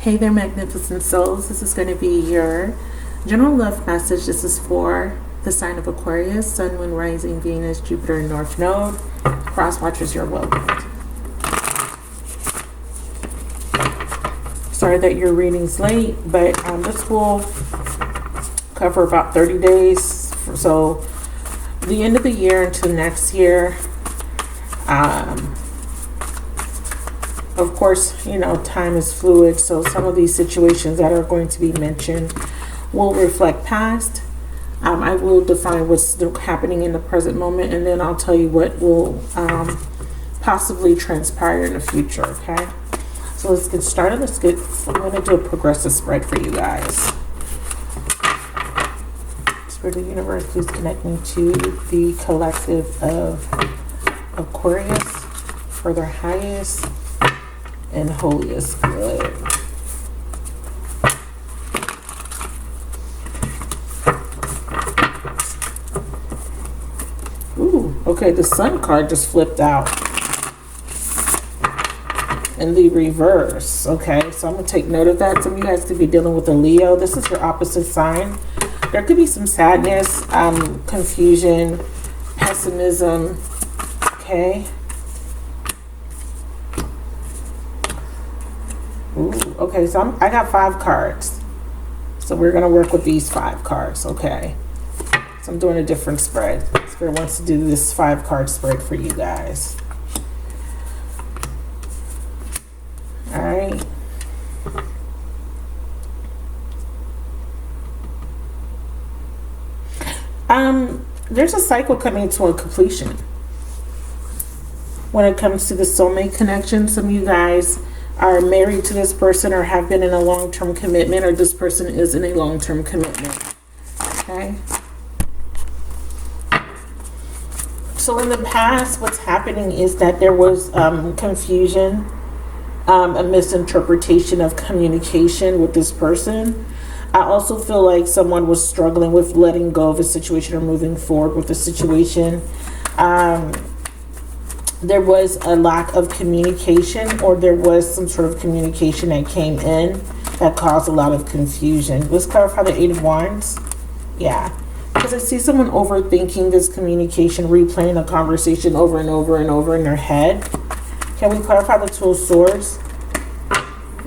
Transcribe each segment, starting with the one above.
Hey there, magnificent souls. This is going to be your general love message. This is for the sign of Aquarius, Sun, Moon, Rising, Venus, Jupiter, and North Node. Cross watchers, you're welcome. Sorry that your reading's late, but this will cover about 30 days. So the end of the year until next year. Of course, you know, time is fluid, so some of these situations that are going to be mentioned will reflect past. I will define what's happening in the present moment, and then I'll tell you what will possibly transpire in the future, okay? So let's get started. I'm going to do a progressive spread for you guys. Spirit of the universe, please connect me to the collective of Aquarius for their highest and holiest good. Ooh, okay, the Sun card just flipped out in the reverse. Okay, so I'm gonna take note of that. Some of you guys could be dealing with a Leo. This is your opposite sign. There could be some sadness, confusion, pessimism. Okay. Ooh, okay, so I got 5 cards. So we're going to work with these 5 cards, okay? So I'm doing a different spread. Spirit wants to do this 5-card spread for you guys. All right. There's a cycle coming to a completion. When it comes to the soulmate connection, some of you guys are married to this person or have been in a long-term commitment, or this person is in a long-term commitment. Okay. So in the past, what's happening is that there was confusion, a misinterpretation of communication with this person. I also feel like someone was struggling with letting go of a situation or moving forward with a situation. There was a lack of communication, or there was some sort of communication that came in that caused a lot of confusion. Let's clarify the 8 of Wands. Yeah, because I see someone overthinking this communication, replaying a conversation over and over and over in their head. Can we clarify the 2 of Swords?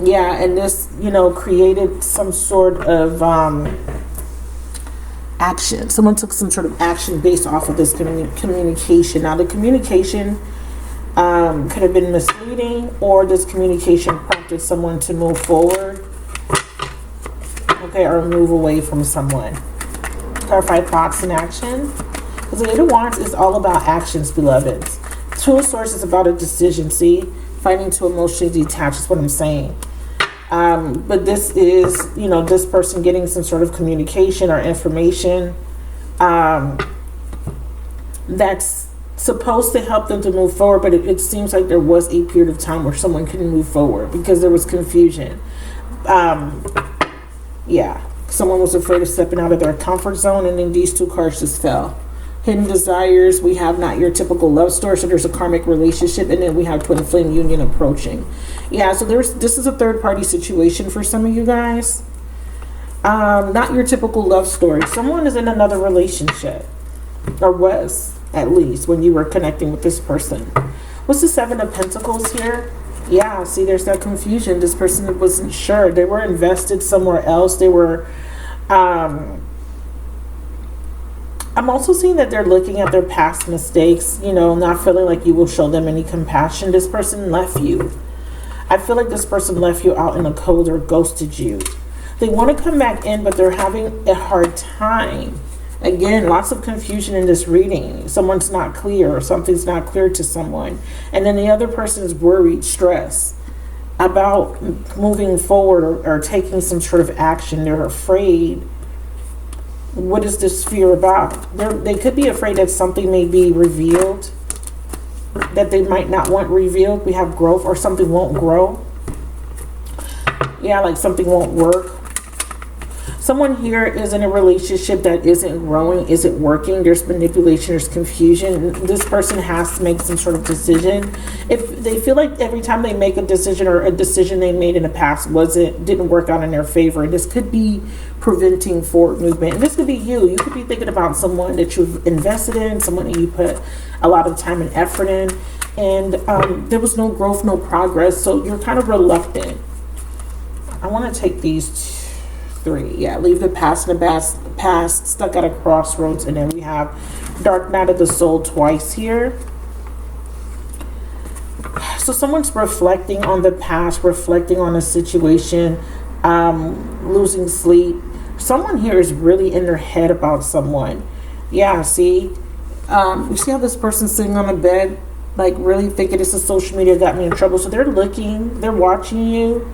Yeah, and this, you know, created some sort of action. Someone took some sort of action based off of this communication. Now, the communication could have been misleading, or this communication prompted someone to move forward, okay, or move away from someone. Clarify thoughts and action. Because the 8 of Wands is all about actions, beloveds. 2 of Swords is about a decision. See, fighting to emotionally detach is what I'm saying. But this is, you know, this person getting some sort of communication or information that's supposed to help them to move forward, but it seems like there was a period of time where someone couldn't move forward because there was confusion. Yeah, someone was afraid of stepping out of their comfort zone, and then these 2 cards just fell. Hidden desires, we have not your typical love story, so there's a karmic relationship, and then we have twin flame union approaching. Yeah, so this is a third-party situation for some of you guys. Not your typical love story. Someone is in another relationship, or was, at least, when you were connecting with this person. What's the 7 of Pentacles here? Yeah, see, there's that confusion. This person wasn't sure. They were invested somewhere else. They were... I'm also seeing that they're looking at their past mistakes, you know, not feeling like you will show them any compassion. This person left you. I feel like this person left you out in the cold or ghosted you. They want to come back in, but they're having a hard time. Again, lots of confusion in this reading. Someone's not clear, or something's not clear to someone. And then the other person is worried, stressed about moving forward, or taking some sort of action. They're afraid. What is this fear about? They could be afraid that something may be revealed that they might not want revealed. We have growth, or something won't grow. Yeah, like something won't work. Someone here is in a relationship that isn't growing, isn't working. There's manipulation, there's confusion. This person has to make some sort of decision. If they feel like every time they make a decision, or a decision they made in the past didn't work out in their favor, this could be preventing forward movement. And this could be you. You could be thinking about someone that you've invested in, someone that you put a lot of time and effort in, and there was no growth, no progress. So you're kind of reluctant. I want to take these 3. Yeah, leave the past in the past, stuck at a crossroads. And then we have dark night of the soul twice here. So someone's reflecting on the past, reflecting on a situation, losing sleep. Someone here is really in their head about someone. Yeah, see? You see how this person's sitting on a bed, like really thinking this is social media got me in trouble. So they're looking, they're watching you,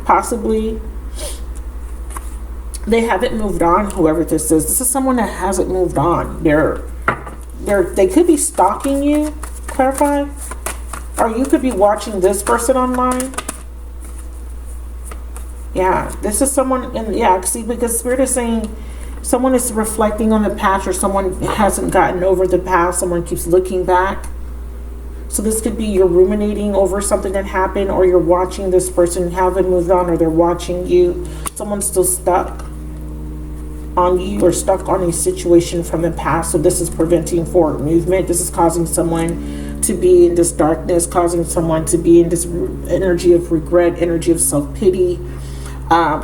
possibly. They haven't moved on, whoever this is. This is someone that hasn't moved on. They could be stalking you, clarify. Or you could be watching this person online. Yeah, this is someone, see, because Spirit is saying someone is reflecting on the past, or someone hasn't gotten over the past. Someone keeps looking back. So this could be you're ruminating over something that happened, or you're watching this person haven't moved on, or they're watching you. Someone's still stuck on you, or stuck on a situation from the past. So this is preventing forward movement. This is causing someone to be in this darkness, causing someone to be in this energy of regret, energy of self-pity,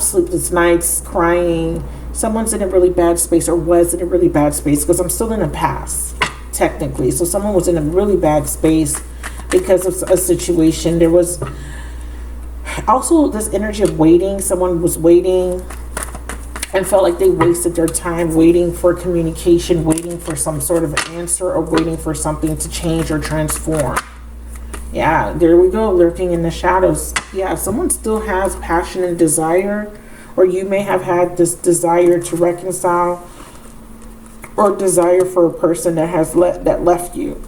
sleepless nights, crying. Someone's in a really bad space, or was in a really bad space, because I'm still in the past, technically. So someone was in a really bad space because of a situation. There was also this energy of waiting. Someone was waiting and felt like they wasted their time waiting for communication, waiting for some sort of answer, or waiting for something to change or transform. Yeah, there we go, lurking in the shadows. Yeah, someone still has passion and desire, or you may have had this desire to reconcile, or desire for a person that has left you.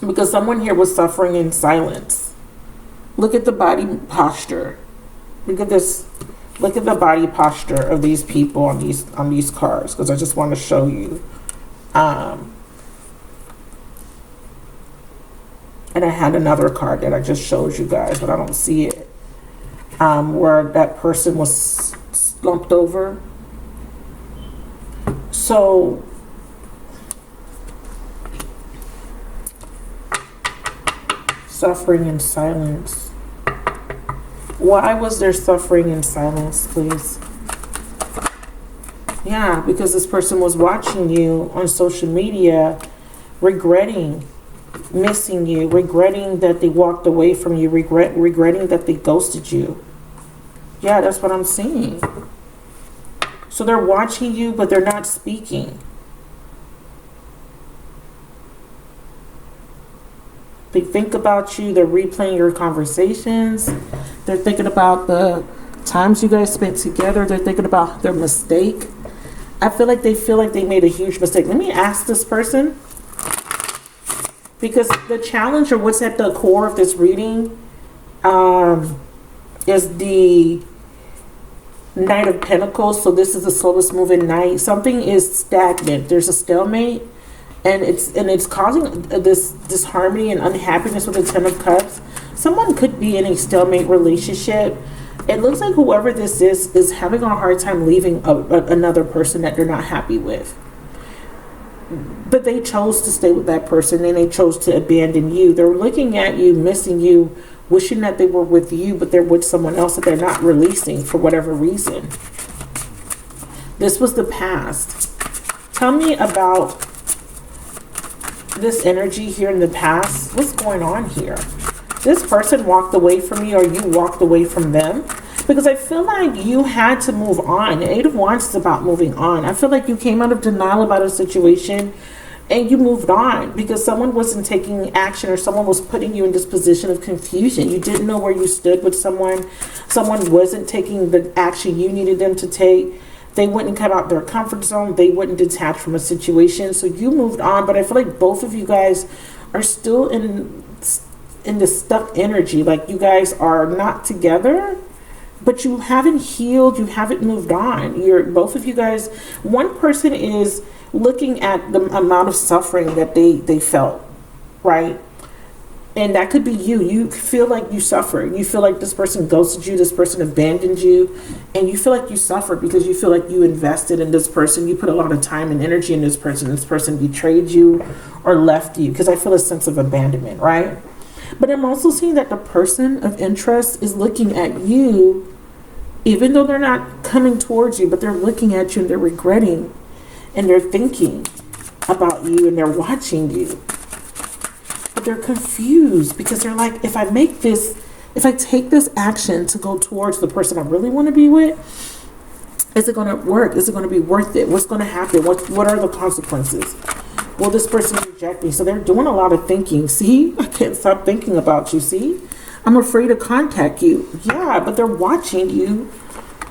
Because someone here was suffering in silence. Look at the body posture. Look at this. Look at the body posture of these people on these cards, because I just want to show you. And I had another card that I just showed you guys, but I don't see it. Where that person was slumped over. So suffering in silence. Why was there suffering in silence, please? Yeah, because this person was watching you on social media, regretting missing you, regretting that they walked away from you, regretting that they ghosted you. Yeah, that's what I'm seeing. So they're watching you, but they're not speaking. They think about you. They're replaying your conversations. They're thinking about the times you guys spent together. They're thinking about their mistake. I feel like they made a huge mistake. Let me ask this person, because the challenge, or what's at the core of this reading, is the Knight of Pentacles. So this is the slowest moving knight. Something is stagnant. There's a stalemate. And it's causing this disharmony and unhappiness with the Ten of Cups. Someone could be in a stalemate relationship. It looks like whoever this is having a hard time leaving another person that they're not happy with. But they chose to stay with that person, and they chose to abandon you. They're looking at you, missing you, wishing that they were with you, but they're with someone else that they're not releasing for whatever reason. This was the past. Tell me about this energy here in the past. What's going on here? This person walked away from you, or you walked away from them, because I feel like you had to move on. The Eight of Wands is about moving on. I feel like you came out of denial about a situation and you moved on because someone wasn't taking action, or someone was putting you in this position of confusion. You didn't know where you stood with someone. Someone wasn't taking the action you needed them to take. They wouldn't come out their comfort zone. They wouldn't detach from a situation. So you moved on. But I feel like both of you guys are still in this stuck energy. Like you guys are not together. but you haven't healed, you haven't moved on. Both of you guys, one person is looking at the amount of suffering that they felt, right? And that could be you. You feel like you suffer. You feel like this person ghosted you, this person abandoned you, and you feel like you suffered because you feel like you invested in this person. You put a lot of time and energy in this person. This person betrayed you or left you, because I feel a sense of abandonment, right? But I'm also seeing that the person of interest is looking at you, even though they're not coming towards you, but they're looking at you and they're regretting and they're thinking about you and they're watching you. But they're confused because they're like, if I take this action to go towards the person I really want to be with, is it going to work? Is it going to be worth it? What's going to happen? What are the consequences? Will this person reject me? So they're doing a lot of thinking. See, I can't stop thinking about you. See, I'm afraid to contact you. Yeah, but they're watching you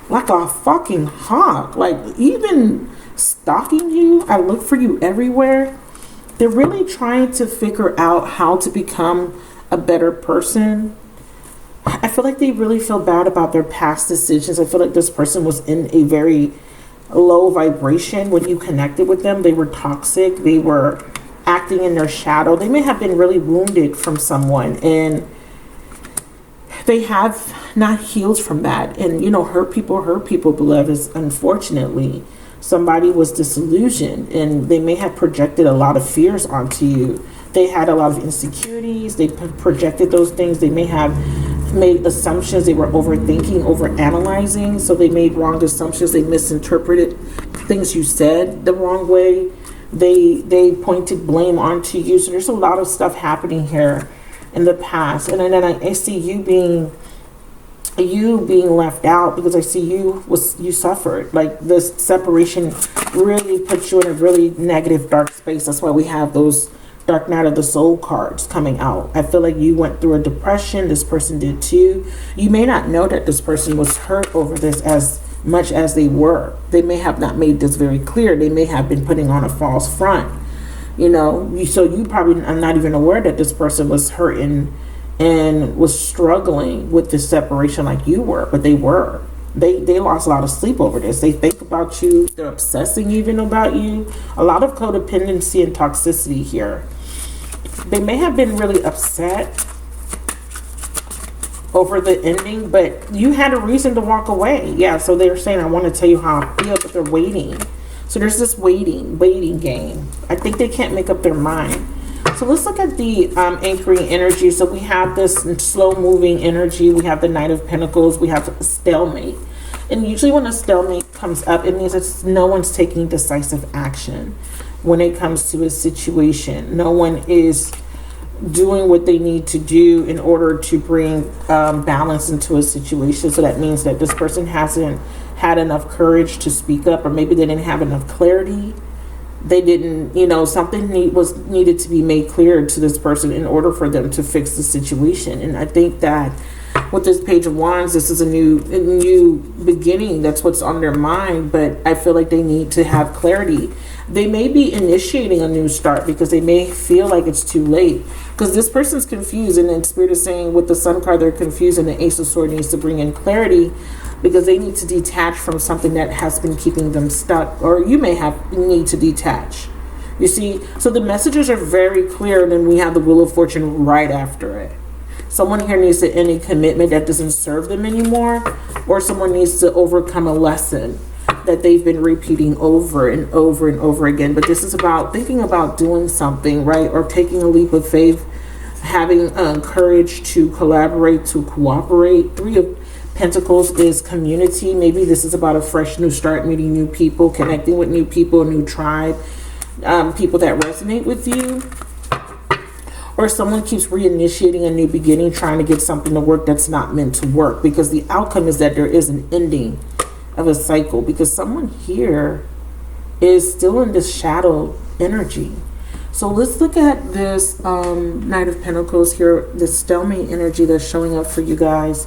like a fucking hawk, like even stalking you. I look for you everywhere. They're really trying to figure out how to become a better person. I feel like they really feel bad about their past decisions. I feel like this person was in a very low vibration when you connected with them. They were toxic. They were acting in their shadow. They may have been really wounded from someone, and they have not healed from that. And, hurt people, beloveds. Unfortunately, somebody was disillusioned and they may have projected a lot of fears onto you. They had a lot of insecurities. They projected those things. They may have made assumptions. They were overthinking, overanalyzing. So they made wrong assumptions. They misinterpreted things you said the wrong way. They pointed blame onto you. So there's a lot of stuff happening here in the past. And then I see you being left out, because I see you suffered. Like, this separation really puts you in a really negative, dark space. That's why we have those Dark Night of the Soul cards coming out. I feel like you went through a depression. This person did too. You may not know that this person was hurt over this as much as they were. They may have not made this very clear. They may have been putting on a false front. So you probably are not even aware that this person was hurting and was struggling with this separation like you were, but they were. They lost a lot of sleep over this. They think about you. They're obsessing even about you. A lot of codependency and toxicity here. They may have been really upset over the ending, but you had a reason to walk away. Yeah, so they're saying, I want to tell you how I feel, but they're waiting. So there's this waiting game. I think they can't make up their mind. So let's look at the anchoring energy. So we have this slow moving energy. We have the Knight of Pentacles. We have a stalemate. And usually when a stalemate comes up, it means that no one's taking decisive action when it comes to a situation. No one is doing what they need to do in order to bring balance into a situation. So that means that this person hasn't had enough courage to speak up, or maybe they didn't have enough clarity. They didn't, something was needed to be made clear to this person in order for them to fix the situation. And I think that with this Page of Wands, this is a new beginning. That's what's on their mind. But I feel like they need to have clarity. They may be initiating a new start because they may feel like it's too late. Because this person's confused, and then Spirit is saying with the Sun card, they're confused, and the Ace of Swords needs to bring in clarity, because they need to detach from something that has been keeping them stuck, or you may need to detach. You see, so the messages are very clear, and then we have the Wheel of Fortune right after it. Someone here needs to end a commitment that doesn't serve them anymore, or someone needs to overcome a lesson that they've been repeating over and over and over again. But this is about thinking about doing something, right? Or taking a leap of faith, having courage to collaborate, to cooperate. Three of Pentacles is community. Maybe this is about a fresh new start, meeting new people, connecting with new people, a new tribe, people that resonate with you. Or someone keeps reinitiating a new beginning, trying to get something to work that's not meant to work, because the outcome is that there is an ending of a cycle, because someone here is still in this shadow energy. So let's look at this Knight of Pentacles here, this stalemate energy that's showing up for you guys,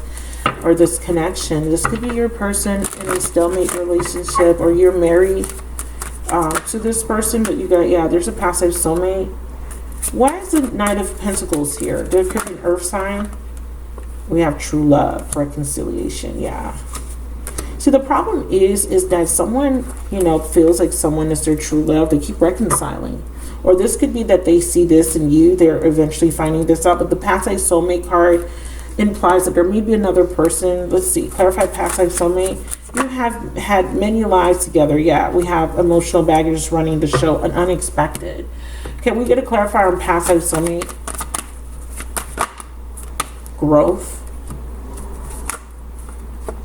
or this connection. This could be your person in a stalemate relationship, or you're married to this person, but you got, there's a past life soulmate. Why is the Knight of Pentacles here? There could be an earth sign. We have true love, reconciliation. Yeah. See, the problem is that someone, you know, feels like someone is their true love. They keep reconciling. Or this could be that they see this in you. They're eventually finding this out. But the past life soulmate card implies that there may be another person. Let's see. Clarify past life soulmate. You have had many lives together. Yeah, we have emotional baggage running the show. An unexpected. Can we get a clarifier on past life soulmate? Growth.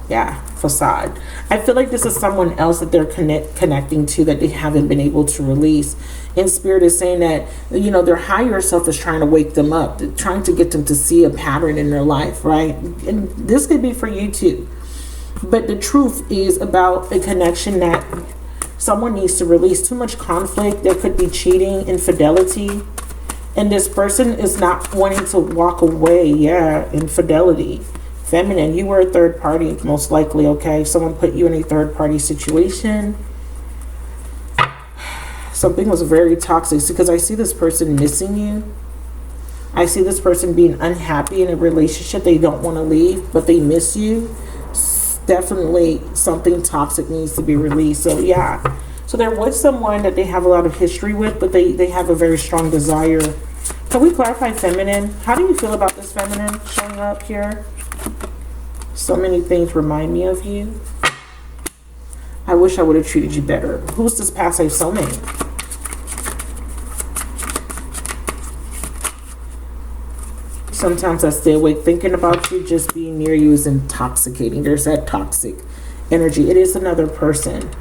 Yeah, facade. I feel like this is someone else that they're connecting to that they haven't been able to release. And Spirit is saying that, you know, their higher self is trying to wake them up, trying to get them to see a pattern in their life, right? And this could be for you too. But the truth is about a connection that someone needs to release. Too much conflict. There could be cheating, infidelity. And this person is not wanting to walk away. Yeah, infidelity. Feminine, you were a third party, most likely, okay? Someone put you in a third party situation. Something was very toxic because I see this person missing you. I see this person being unhappy in a relationship. They don't want to leave, but they miss you. Definitely something toxic needs to be released. So yeah. So there was someone that they have a lot of history with, but they have a very strong desire. Can we clarify feminine? How do you feel about this feminine showing up here? So many things remind me of you. I wish I would have treated you better. Who's this past life soulmate? Sometimes I stay awake thinking about you. Just being near you is intoxicating. There's that toxic energy. It is another person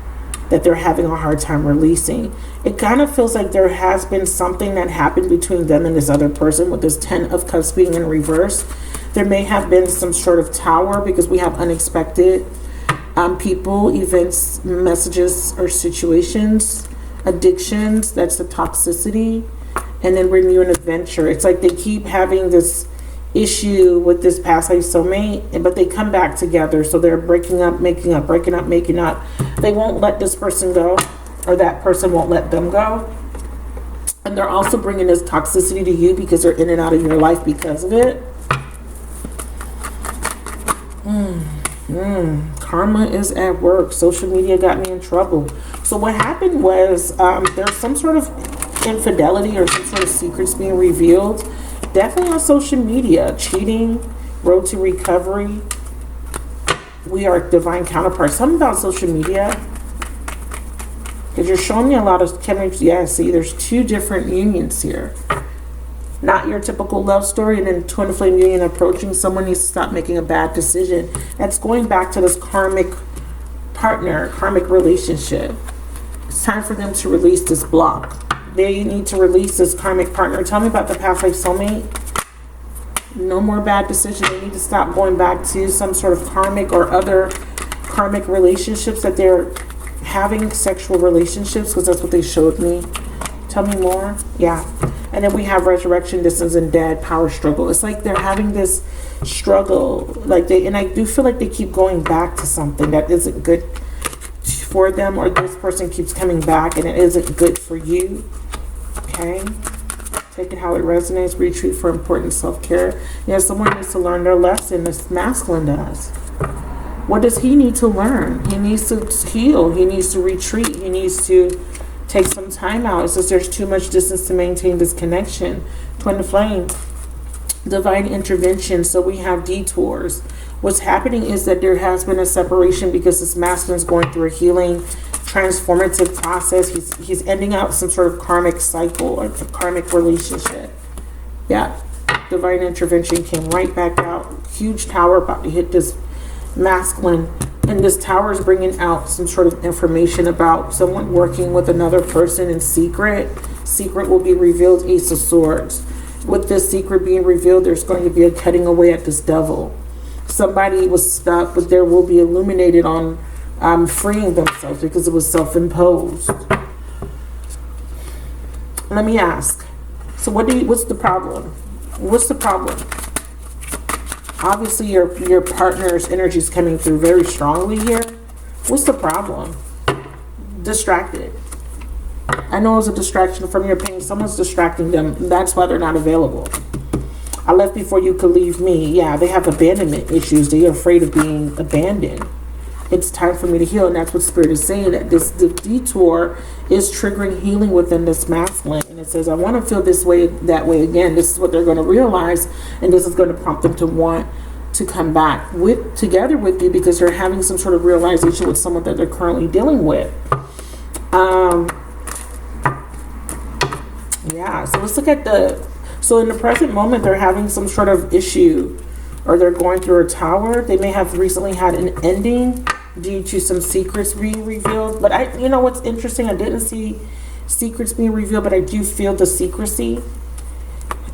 that they're having a hard time releasing. It kind of feels like there has been something that happened between them and this other person, with this 10 of Cups being in reverse. There may have been some sort of tower because we have unexpected people, events, messages, or situations, addictions. That's the toxicity. And then renew an adventure. It's like they keep having this issue with this past life soulmate, but they come back together. So they're breaking up, making up, breaking up, making up. They won't let this person go, or that person won't let them go. And they're also bringing this toxicity to you because they're in and out of your life because of it. Karma is at work. Social media got me in trouble. So what happened was there's some sort of infidelity or some sort of secrets being revealed. Definitely on social media. Cheating, road to recovery. We are divine counterparts. Something about social media. Because you're showing me a lot of chemistry. Yeah, see, there's two different unions here. Not your typical love story, and then twin flame union approaching. Someone needs to stop making a bad decision. That's going back to this karmic partner, karmic relationship. It's time for them to release this block. They need to release this karmic partner. Tell me about the past life soulmate. No more bad decisions. They need to stop going back to some sort of karmic or other karmic relationships that they're having, sexual relationships, because that's what they showed me. Tell me more. Yeah. And then we have resurrection, distance, and dead, power struggle. It's like they're having this struggle. And I do feel like they keep going back to something that isn't good for them, or this person keeps coming back and it isn't good for you. Okay. Take it how it resonates. Retreat for important self-care. Yeah, someone needs to learn their lesson. This masculine does. What does he need to learn? He needs to heal. He needs to retreat. He needs to take some time out. It says there's too much distance to maintain this connection. Twin flame. Divine intervention. So we have detours. What's happening is that there has been a separation because this masculine is going through a healing, transformative process. He's ending out some sort of karmic cycle or a karmic relationship. Yeah. Divine intervention came right back out. Huge tower about to hit this masculine. And this tower is bringing out some sort of information about someone working with another person in secret. Secret will be revealed. Ace of Swords. With this secret being revealed, there's going to be a cutting away at this devil. Somebody was stuck, but there will be illuminated on freeing themselves because it was self-imposed. Let me ask. So what's the problem? What's the problem? Obviously, your partner's energy is coming through very strongly here. What's the problem? Distracted. I know it's a distraction from your pain. Someone's distracting them. That's why they're not available. I left before you could leave me. Yeah, they have abandonment issues. They're afraid of being abandoned. It's time for me to heal, and that's what Spirit is saying, that the detour is triggering healing within this masculine. And it says, I want to feel this way, that way again. This is what they're going to realize, and this is going to prompt them to want to come back together with you, because they're having some sort of realization with someone that they're currently dealing with. Yeah, so let's look at so in the present moment, they're having some sort of issue, or they're going through a tower. They may have recently had an ending due to some secrets being revealed. But you know what's interesting? I didn't see secrets being revealed, but I do feel the secrecy.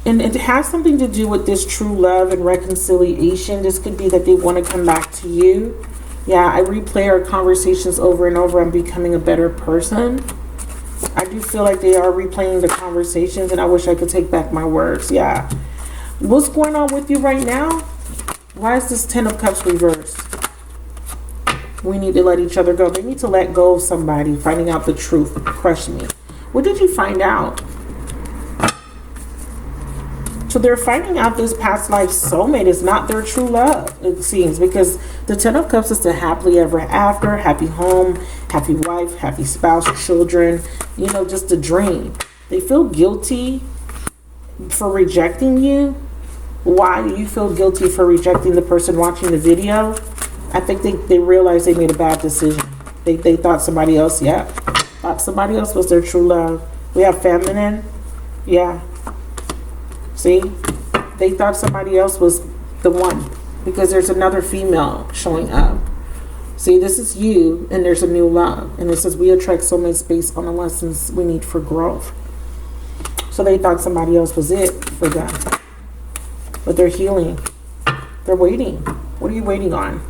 And it has something to do with this true love and reconciliation. This could be that they want to come back to you. Yeah, I replay our conversations over and over. I'm becoming a better person. I do feel like they are replaying the conversations, and I wish I could take back my words. Yeah. What's going on with you right now? Why is this 10 of Cups reversed? We need to let each other go. They need to let go of somebody, finding out the truth. Crush me. What did you find out? So they're finding out this past life soulmate is not their true love, it seems, because the 10 of Cups is the happily ever after, happy home, happy wife, happy spouse, children, you know, just a dream. They feel guilty for rejecting you. Why do you feel guilty for rejecting the person watching the video? I think they realized they made a bad decision. They thought somebody else, thought somebody else was their true love. We have feminine, yeah. See, they thought somebody else was the one, because there's another female showing up. See, this is you, and there's a new love. And it says we attract soulmates based on the lessons we need for growth. So they thought somebody else was it for them. But they're healing. They're waiting. What are you waiting on?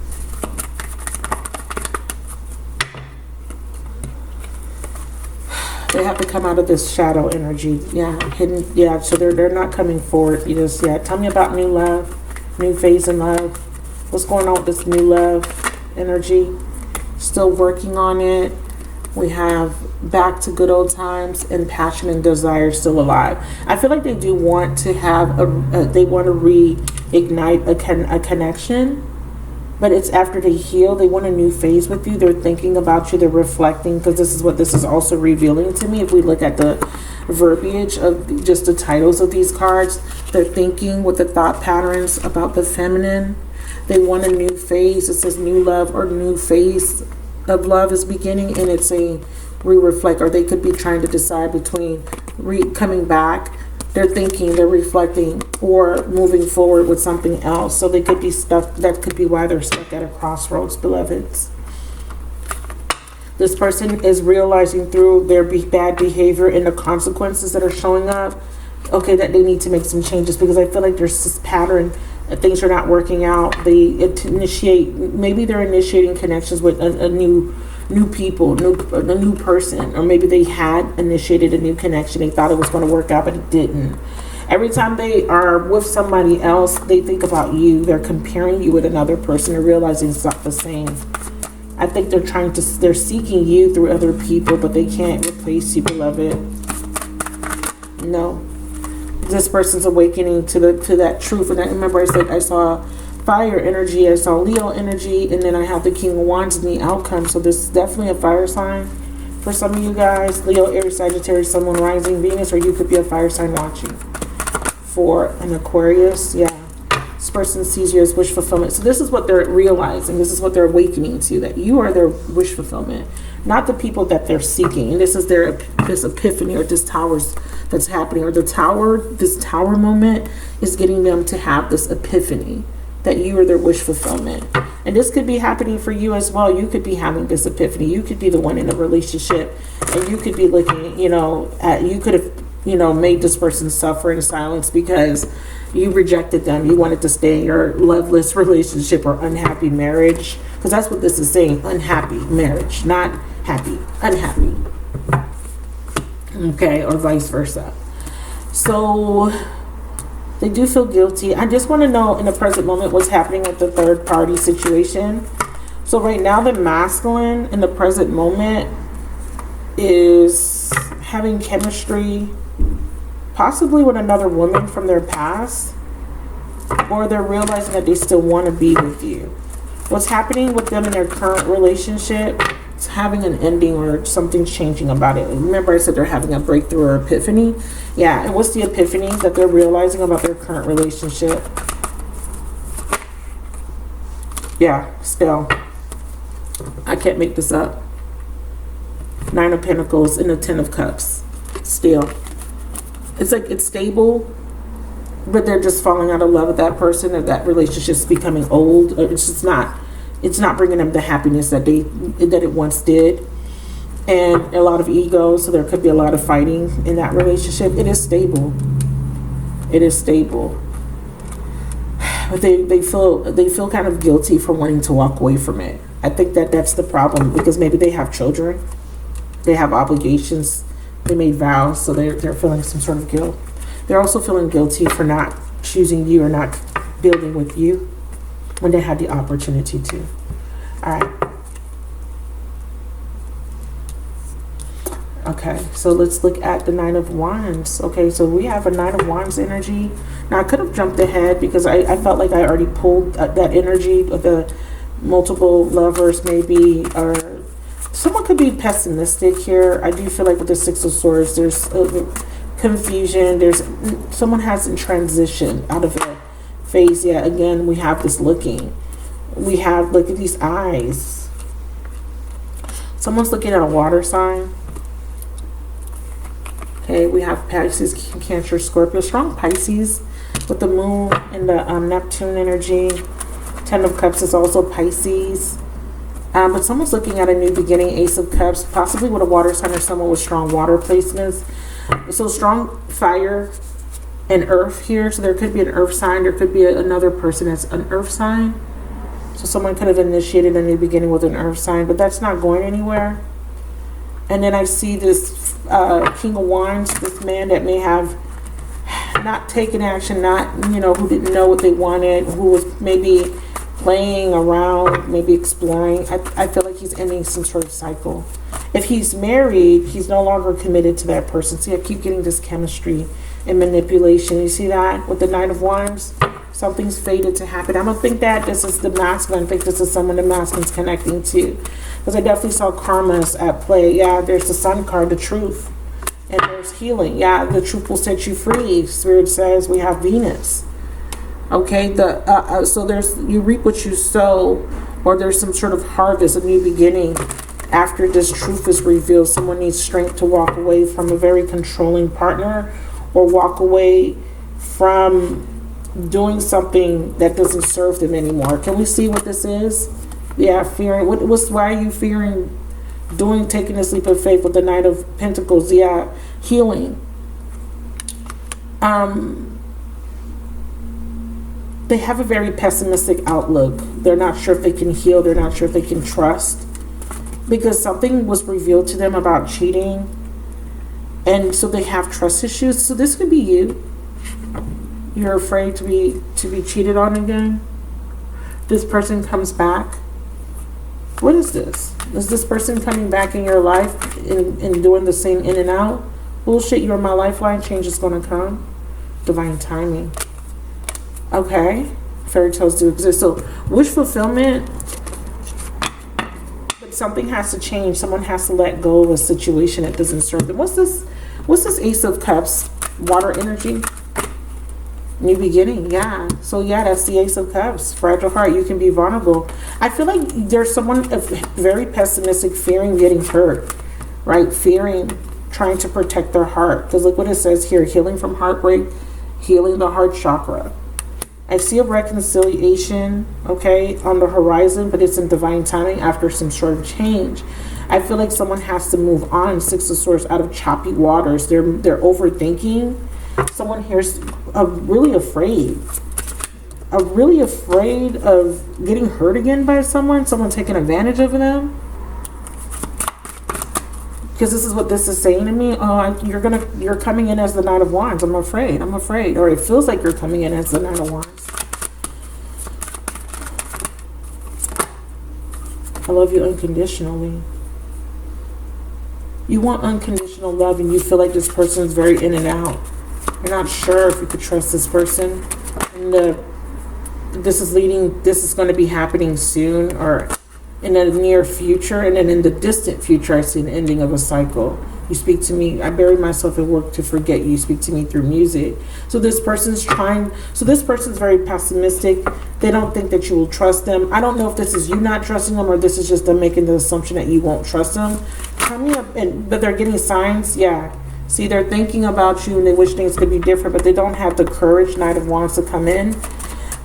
They have to come out of this shadow energy. Yeah, hidden. Yeah, so they're not coming forward. You just, tell me about new love, new phase in love. What's going on with this new love energy? Still working on it. We have back to good old times, and passion and desire still alive. I feel like they do want to have they want to reignite a connection. But it's after they heal. They want a new phase with you. They're thinking about you. They're reflecting, because this is what this is also revealing to me. If we look at the verbiage of just the titles of these cards, they're thinking with the thought patterns about the feminine. They want a new phase. It says new love or new phase of love is beginning, and it's a re-reflect. Or they could be trying to decide between coming back. They're thinking, they're reflecting, or moving forward with something else. So they could be stuck. That could be why they're stuck at a crossroads, beloveds. This person is realizing through their bad behavior and the consequences that are showing up, okay, that they need to make some changes, because I feel like there's this pattern. Things are not working out. Maybe they're initiating connections with a new people, a new person, or maybe they had initiated a new connection. They thought it was going to work out, but it didn't. Every time they are with somebody else, they think about you. They're comparing you with another person and realizing it's not the same. I think they're seeking you through other people, but they can't replace you, beloved. No. This person's awakening to that truth. And I remember I said I saw fire energy, I saw Leo energy, and then I have the King of Wands in the outcome. So this is definitely a fire sign for some of you guys. Leo, Aries, Sagittarius, Sun, Moon, Rising, Venus, or you could be a fire sign watching. For an Aquarius, this person sees you as wish fulfillment. So this is what they're realizing. This is what they're awakening to, that you are their wish fulfillment, not the people that they're seeking. And this is this epiphany, or this towers that's happening, or this tower moment is getting them to have this epiphany that you are their wish fulfillment. And this could be happening for you as well. You could be having this epiphany. You could be the one in a relationship, and you could be looking, you could have, made this person suffer in silence because you rejected them. You wanted to stay in your loveless relationship or unhappy marriage, because that's what this is saying. Unhappy marriage, not happy, unhappy. Okay, or vice versa. So they do feel guilty. I just want to know in the present moment what's happening with the third party situation. So right now, the masculine in the present moment is having chemistry, possibly with another woman from their past. or they're realizing that they still want to be with you. What's happening with them in their current relationship, it's having an ending or something's changing about it. Remember I said they're having a breakthrough or epiphany? Yeah, and what's the epiphany that they're realizing about their current relationship? Yeah, spell. I can't make this up. 9 of Pentacles and the 10 of Cups. Still. It's like it's stable, but they're just falling out of love with that person, or that relationship's becoming old. Or it's just not, it's not bringing them the happiness that it once did. And a lot of ego, so there could be a lot of fighting in that relationship. It is stable. It is stable. But they feel kind of guilty for wanting to walk away from it. I think that's the problem, because maybe they have children. They have obligations. They made vows, so they're feeling some sort of guilt. They're also feeling guilty for not choosing you or not building with you when they had the opportunity to. All right. Okay, so let's look at the 9 of Wands. Okay, so we have a 9 of Wands energy. Now, I could have jumped ahead because I felt like I already pulled that energy of the multiple lovers, maybe, or someone could be pessimistic here. I do feel like with the 6 of Swords, there's confusion. There's someone hasn't transitioned out of a phase yet. Again, we have this looking. We have, look at these eyes. Someone's looking at a water sign. Okay, we have Pisces, Cancer, Scorpio, strong Pisces with the moon and the Neptune energy. 10 of Cups is also Pisces. But someone's looking at a new beginning, Ace of Cups, possibly with a water sign or someone with strong water placements. So strong fire and earth here. So there could be an earth sign. There could be another person that's an earth sign. So someone could have initiated a new beginning with an earth sign, but that's not going anywhere. And then I see this King of Wands, this man that may have not taken action, who didn't know what they wanted, who was maybe playing around, maybe exploring. I feel like he's ending some sort of cycle. If he's married, he's no longer committed to that person. See, I keep getting this chemistry and manipulation. You see that with the 9 of Wands? Something's fated to happen. I don't think that this is the masculine. I think this is someone the masculine's connecting to. Because I definitely saw karmas at play. Yeah, there's the Sun card, the truth. And there's healing. Yeah, the truth will set you free. Spirit says we have Venus. Okay, so there's, you reap what you sow, or there's some sort of harvest, a new beginning. After this truth is revealed, someone needs strength to walk away from a very controlling partner, or walk away from doing something that doesn't serve them anymore. Can we see what this is? Yeah, fearing. Why are you fearing taking a leap of faith with the Knight of Pentacles? Yeah, healing. They have a very pessimistic outlook. They're not sure if they can heal. They're not sure if they can trust, because something was revealed to them about cheating, and so they have trust issues. So this could be you. You're afraid to be cheated on again. This person comes back. What is this? Is this person coming back in your life and doing the same in and out? Bullshit, you're my lifeline. Change is going to come. Divine timing. Okay. Fairy tales do exist. So wish fulfillment. But something has to change. Someone has to let go of a situation that doesn't serve them. What's this Ace of Cups? Water energy. New beginning, yeah. So yeah, that's the Ace of Cups. Fragile heart, you can be vulnerable. I feel like there's someone very pessimistic, fearing getting hurt, right? Fearing, trying to protect their heart. Because look what it says here, healing from heartbreak, healing the heart chakra. I see a reconciliation, okay, on the horizon, but it's in divine timing after some sort of change. I feel like someone has to move on, 6 of Swords, out of choppy waters. They're overthinking. Someone here's really afraid of getting hurt again by someone taking advantage of them. Because this is what this is saying to me. Oh, you're coming in as the Knight of Wands. I'm afraid. Or it feels like you're coming in as the Knight of Wands. I love you unconditionally. You want unconditional love, and you feel like this person is very in and out. You're not sure if you could trust this person. And the this is going to be happening soon or in the near future. And then in the distant future, I see an ending of a cycle. You speak to me. I bury myself in work to forget you. You speak to me through music. So this person's very pessimistic. They don't think that you will trust them. I don't know if this is you not trusting them or this is just them making the assumption that you won't trust them. Coming up, but they're getting signs. Yeah. See, they're thinking about you and they wish things could be different, but they don't have the courage, Knight of Wands, to come in.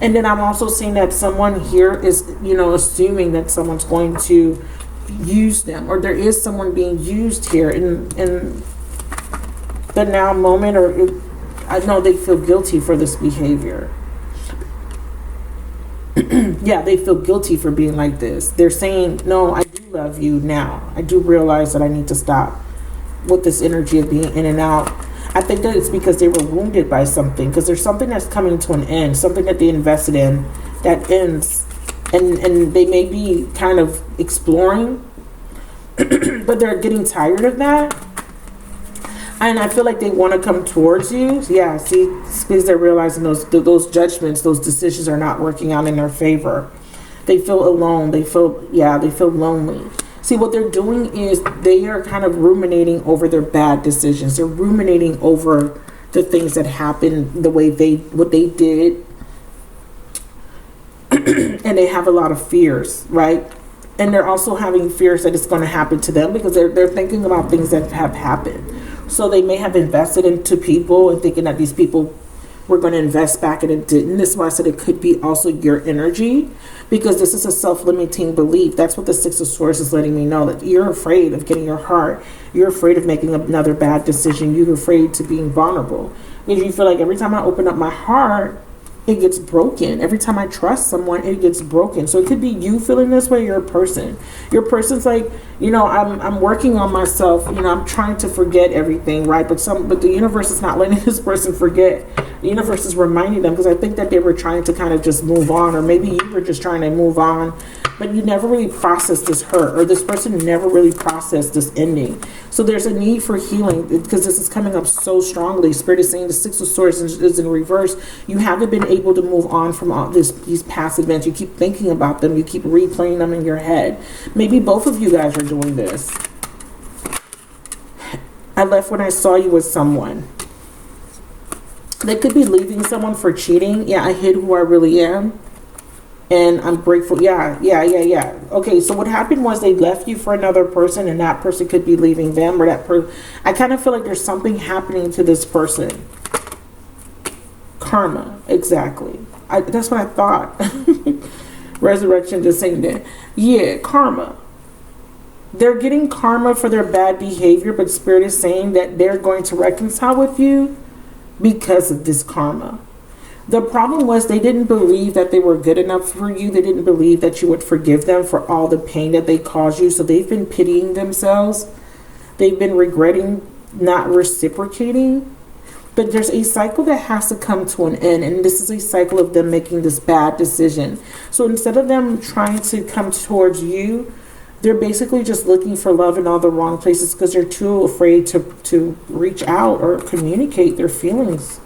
And then I'm also seeing that someone here is, assuming that someone's going to use them, or there is someone being used here in the now moment, or I know they feel guilty for this behavior. Yeah, they feel guilty for being like this. They're saying, no, I do love you now. I do realize that I need to stop with this energy of being in and out. I think that it's because they were wounded by something, because there's something that's coming to an end, something that they invested in that ends. And they may be kind of exploring, but they're getting tired of that. And I feel like they want to come towards you. Yeah, see, because they're realizing those judgments, those decisions are not working out in their favor. They feel alone. They feel lonely. See, what they're doing is they are kind of ruminating over their bad decisions. They're ruminating over the things that happened, what they did. And they have a lot of fears, right? And they're also having fears that it's going to happen to them because they're thinking about things that have happened. So they may have invested into people and thinking that these people were going to invest back and it didn't. This is why I said it could be also your energy, because this is a self-limiting belief. That's what the Six of Swords is letting me know, that you're afraid of getting your heart. You're afraid of making another bad decision. You're afraid to being vulnerable. Because you feel like every time I open up my heart, it gets broken. Every time I trust someone, it gets broken. So it could be you feeling this way, your person. Your person's like, I'm working on myself. I'm trying to forget everything, right? But the universe is not letting this person forget. The universe is reminding them, because I think that they were trying to kind of just move on, or maybe you were just trying to move on, but you never really processed this hurt, or this person never really processed this ending. So there's a need for healing, because this is coming up so strongly. Spirit is saying the Six of Swords is in reverse. You haven't been able to move on from all these past events. You keep thinking about them. You keep replaying them in your head. Maybe both of you guys are doing this. I left when I saw you with someone. They could be leaving someone for cheating. Yeah, I hid who I really am. And I'm grateful. Yeah. Okay, so what happened was they left you for another person, and that person could be leaving them, or that person. I kind of feel like there's something happening to this person. Karma, exactly. That's what I thought. Resurrection just saying that. Yeah, karma. They're getting karma for their bad behavior, but Spirit is saying that they're going to reconcile with you because of this karma. The problem was they didn't believe that they were good enough for you. They didn't believe that you would forgive them for all the pain that they caused you. So they've been pitying themselves. They've been regretting not reciprocating. But there's a cycle that has to come to an end. And this is a cycle of them making this bad decision. So instead of them trying to come towards you, they're basically just looking for love in all the wrong places, because they're too afraid to reach out or communicate their feelings.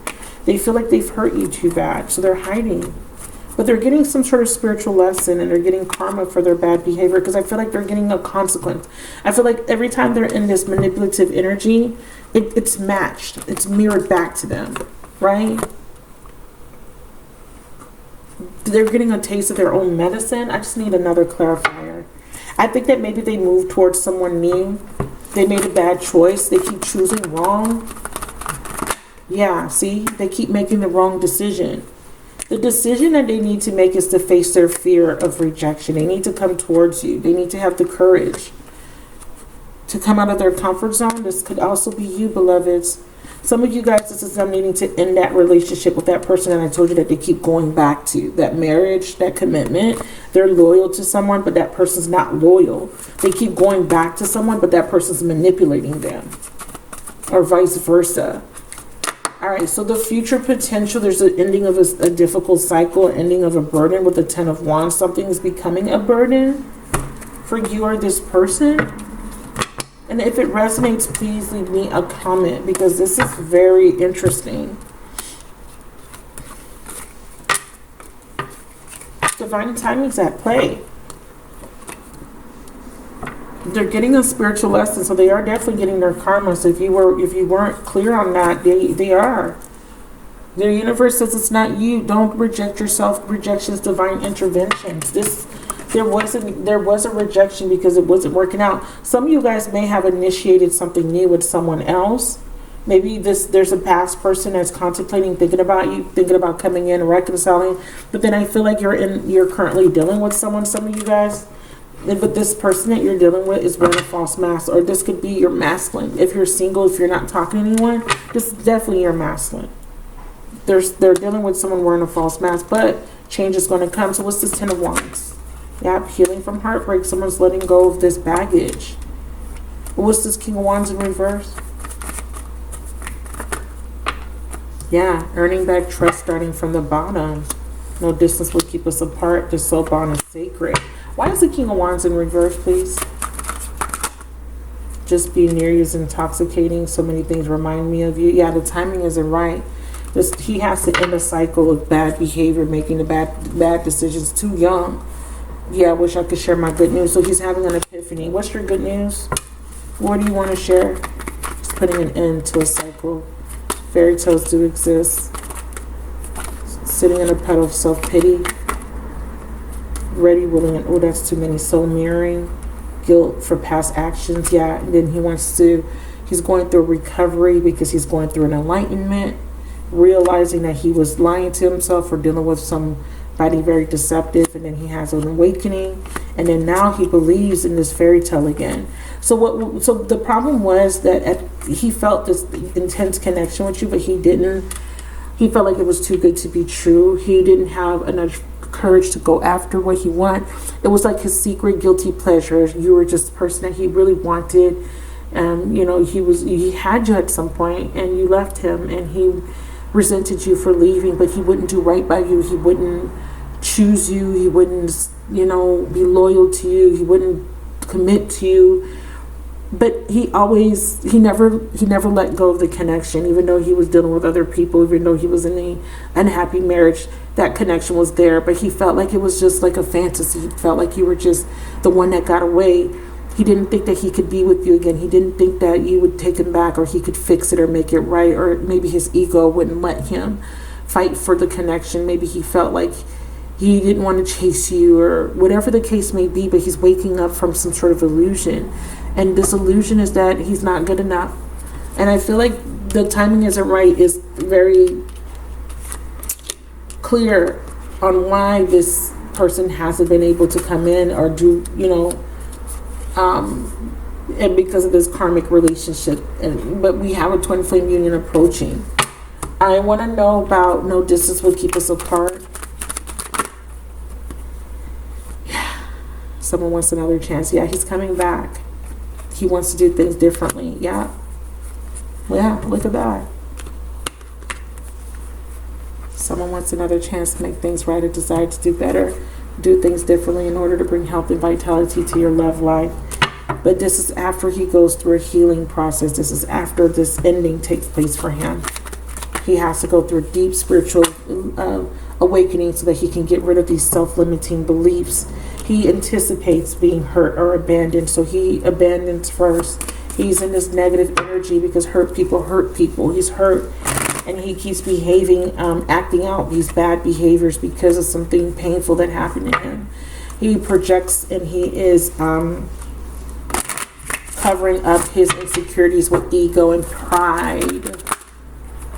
They feel like they've hurt you too bad, so they're hiding. But they're getting some sort of spiritual lesson, and they're getting karma for their bad behavior, because I feel like they're getting a consequence. I feel like every time they're in this manipulative energy, it's matched. It's mirrored back to them, right? They're getting a taste of their own medicine. I just need another clarifier. I think that maybe they moved towards someone new. They made a bad choice. They keep choosing wrong. Yeah, see? They keep making the wrong decision. The decision that they need to make is to face their fear of rejection. They need to come towards you. They need to have the courage to come out of their comfort zone. This could also be you, beloveds. Some of you guys, this is them needing to end that relationship with that person that I told you that they keep going back to. That marriage, that commitment. They're loyal to someone, but that person's not loyal. They keep going back to someone, but that person's manipulating them. Or vice versa. All right, so the future potential, there's an ending of a difficult cycle, an ending of a burden with the Ten of Wands. Something is becoming a burden for you or this person. And if it resonates, please leave me a comment, because this is very interesting. divine timing's at play. They're getting a spiritual lesson, so they are definitely getting their karma. So if you weren't clear on that, they are. The universe says it's not you. Don't reject yourself. Rejection's divine interventions. There was a rejection because it wasn't working out. Some of you guys may have initiated something new with someone else. Maybe there's a past person that's contemplating, thinking about you, thinking about coming in and reconciling. But then I feel like you're currently dealing with someone. Some of you guys. But this person that you're dealing with is wearing a false mask, or this could be your masculine. If you're single, if you're not talking to anyone, this is definitely your masculine. They're dealing with someone wearing a false mask, but change is going to come. So what's this Ten of Wands? Yeah, healing from heartbreak. Someone's letting go of this baggage. What's this King of Wands in reverse? Yeah, earning back trust starting from the bottom. No distance will keep us apart. The soul bond is sacred. Why is the King of Wands in reverse, please? Just being near you is intoxicating. So many things remind me of you. Yeah, the timing isn't right. He has to end a cycle of bad behavior, making the bad decisions. Too young. Yeah, I wish I could share my good news. So he's having an epiphany. What's your good news? What do you want to share? Just putting an end to a cycle. Fairy tales do exist. Sitting in a puddle of self-pity. Ready, willing, and oh, that's too many. Soul mirroring, guilt for past actions. Yeah, and then he's going through a recovery because he's going through an enlightenment, realizing that he was lying to himself or dealing with somebody very deceptive, and then he has an awakening, and then now he believes in this fairy tale again. So the problem was that he felt this intense connection with you, but he didn't. He felt like it was too good to be true. He didn't have enough courage to go after what he wanted. It was like his secret guilty pleasure. You were just the person that he really wanted, and he had you at some point, and you left him, and he resented you for leaving, but he wouldn't do right by you. He wouldn't choose you. He wouldn't be loyal to you. He wouldn't commit to you. But he never let go of the connection, even though he was dealing with other people, even though he was in an unhappy marriage. That connection was there, but he felt like it was just like a fantasy. He felt like you were just the one that got away. He didn't think that he could be with you again. He didn't think that you would take him back, or he could fix it or make it right, or maybe his ego wouldn't let him fight for the connection. Maybe he felt like he didn't want to chase you, or whatever the case may be, but he's waking up from some sort of illusion. And this illusion is that he's not good enough. And I feel like the timing isn't right is very clear on why this person hasn't been able to come in or do, and because of this karmic relationship. But we have a twin flame union approaching. I want to know about no distance will keep us apart. Someone wants another chance. Yeah, he's coming back. He wants to do things differently. Yeah, look at that. Someone wants another chance to make things right, a desire to do better, do things differently in order to bring health and vitality to your love life. But this is after he goes through a healing process. This is after this ending takes place for him. He has to go through a deep spiritual awakening so that he can get rid of these self-limiting beliefs. He anticipates being hurt or abandoned, so he abandons first. He's in this negative energy because hurt people. He's hurt, and he keeps behaving, acting out these bad behaviors because of something painful that happened to him. He projects, and he is covering up his insecurities with ego and pride.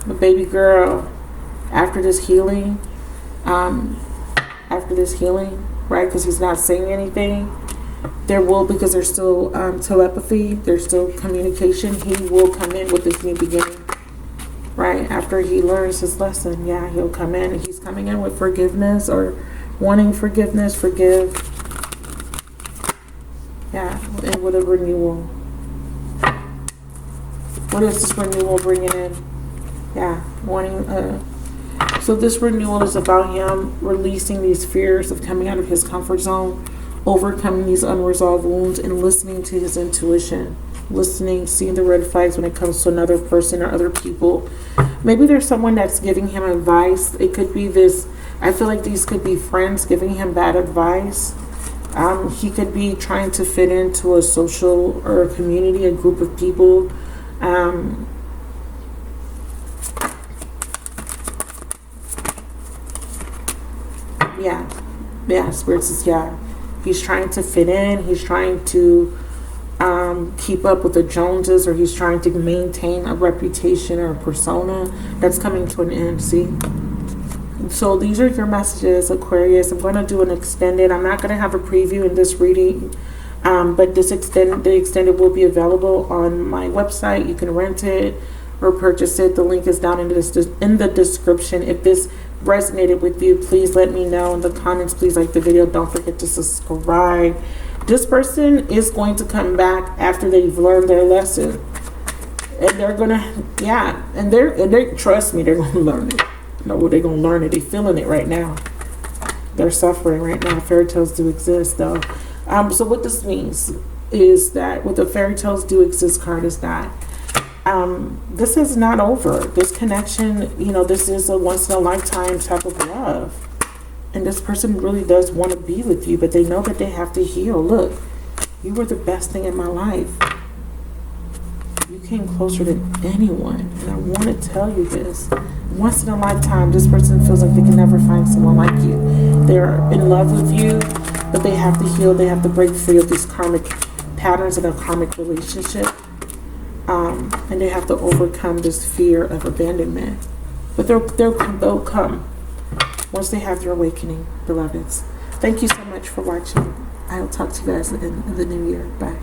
But baby girl, after this healing, right, because he's not saying anything, because there's still telepathy, there's still communication, he will come in with this new beginning, right? After he learns his lesson, yeah, he'll come in, and he's coming in with forgiveness or wanting forgiveness, forgive, yeah, and with a renewal. What is this renewal bringing in? Yeah, wanting so this renewal is about him releasing these fears of coming out of his comfort zone, overcoming these unresolved wounds, and listening to his intuition. Seeing the red flags when it comes to another person or other people. Maybe there's someone that's giving him advice. It could be this I feel like these could be friends giving him bad advice. He could be trying to fit into a social or a community, a group of people. Spirit says, he's trying to fit in. He's trying to keep up with the Joneses, or he's trying to maintain a reputation or a persona that's coming to an end. See? So these are your messages, Aquarius. I'm going to do an extended. I'm not going to have a preview in this reading, but the extended will be available on my website. You can rent it or purchase it. The link is down in the description. If this resonated with you, please let me know in the comments. Please like the video. Don't forget to subscribe. This person is going to come back after they've learned their lesson, and they're gonna, and they trust me, they're gonna learn it. No, they're gonna learn it. They're feeling it right now. They're suffering right now. Fairy tales do exist, though. So what this means is that with the fairy tales do exist card is that this is not over. This connection, this is a once in a lifetime type of love. And this person really does want to be with you, but they know that they have to heal. Look, you were the best thing in my life. You came closer than anyone. And I want to tell you this. Once in a lifetime, this person feels like they can never find someone like you. They're in love with you, but they have to heal. They have to break free of these karmic patterns in a karmic relationship. And they have to overcome this fear of abandonment. But they'll come once they have their awakening, beloveds. Thank you so much for watching. I'll talk to you guys in the new year. Bye.